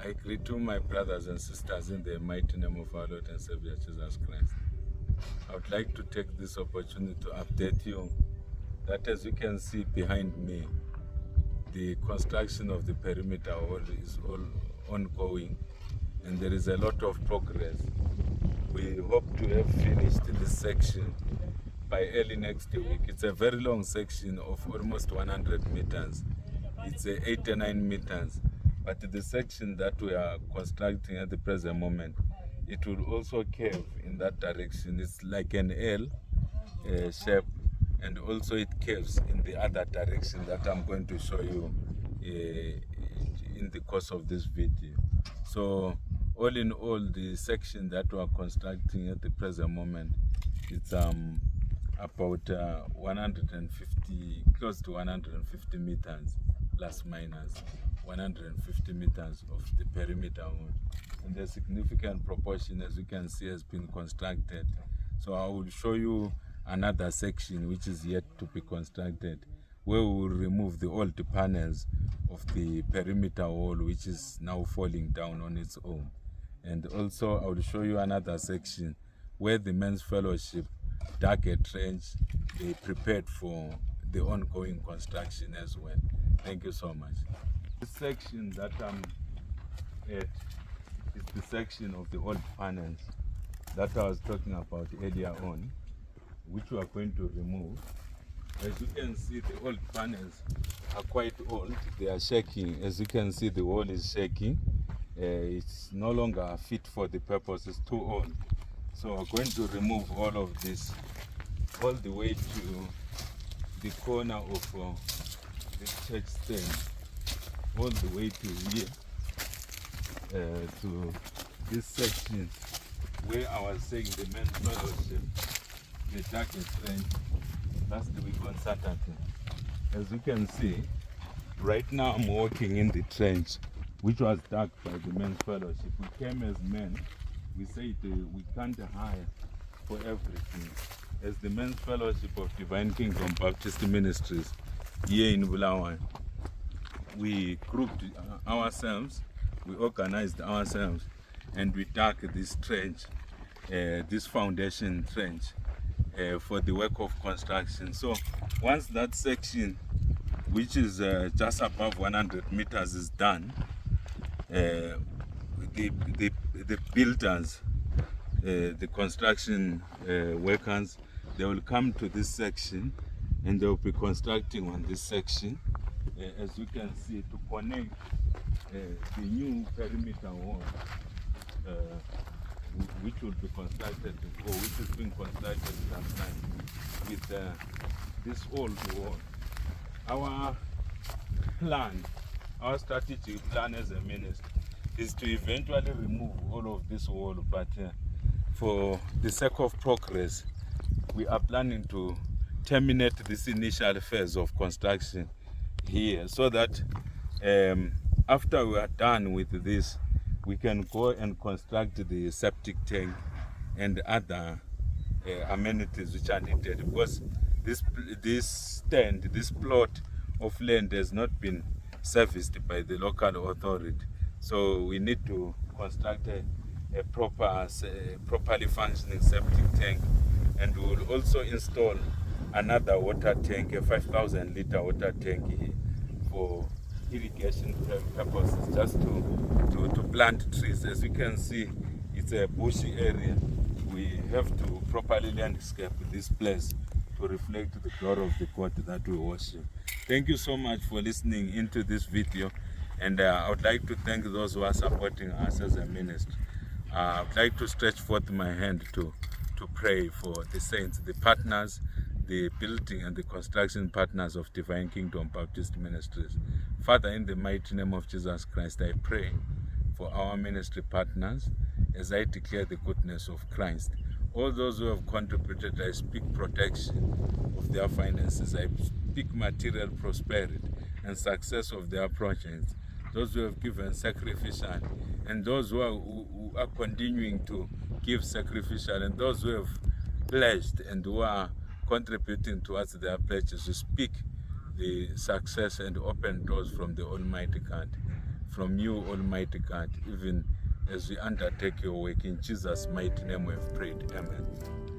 I greet you, my brothers and sisters, in the mighty name of our Lord and Savior Jesus Christ. I would like to take this opportunity to update you that, as you can see behind me, the construction of the perimeter wall is all ongoing, and there is a lot of progress. We hope to have finished this section by early next week. It's a very long section of almost 100 meters. It's 89 meters. But the section that we are constructing at the present moment, it will also curve in that direction. It's like an L shape, and also it curves in the other direction that I'm going to show you in the course of this video. So all in all, the section that we are constructing at the present moment, it's about 150, close to 150 meters, plus minus 150 meters of the perimeter wall. And a significant proportion, as you can see, has been constructed. So I will show you another section which is yet to be constructed, where we will remove the old panels of the perimeter wall, which is now falling down on its own. And also I will show you another section where the men's fellowship dug a trench. They prepared for the ongoing construction as well. Thank you so much. This section that I'm at is the section of the old panels that I was talking about earlier on, which we are going to remove. As you can see, the old panels are quite old. They are shaking. As you can see, the wall is shaking. It's no longer fit for the purpose. It's too old. So we're going to remove all of this all the way to the corner of the church stand, all the way to here, to this section where I was saying the men's fellowship, the darkest trench, last week on Saturday. As you can see, right now I'm walking in the trench which was dug by the men's fellowship. We came as men. We said we can't hire for everything. As the men's fellowship of Divine Kingdom Baptist Ministries here in Bulawayo, we grouped ourselves, we organized ourselves, and we dug this trench, this foundation trench, for the work of construction. So once that section, which is just above 100 meters, is done, the builders, the construction workers, they will come to this section and they will be constructing on this section, as you can see, to connect the new perimeter wall, which will be constructed, or which is being constructed that time, with this old wall. Our plan, our strategic plan as a ministry, is to eventually remove all of this wall, but for the sake of progress, we are planning to terminate this initial phase of construction here, so that after we are done with this, we can go and construct the septic tank and other amenities which are needed, because this plot of land has not been serviced by the local authority. So we need to construct a properly functioning septic tank, and we will also install another water tank, a 5,000 liter water tank here for irrigation purposes, just to plant trees. As you can see, it's a bushy area. We have to properly landscape this place to reflect the glory of the God that we worship. Thank you so much for listening into this video, and I would like to thank those who are supporting us as a ministry. I would like to stretch forth my hand to pray for the saints, the partners, the building and the construction partners of Divine Kingdom Baptist Ministries. Father, in the mighty name of Jesus Christ, I pray for our ministry partners as I declare the goodness of Christ. All those who have contributed, I speak protection of their finances. I speak material prosperity and success of their projects. Those who have given sacrificial, and those who are continuing to give sacrificial, and those who have pledged and who are contributing towards their pledges, we speak the success and open doors from the Almighty God. from you, Almighty God, even as we undertake your work. In Jesus' mighty name we have prayed. Amen.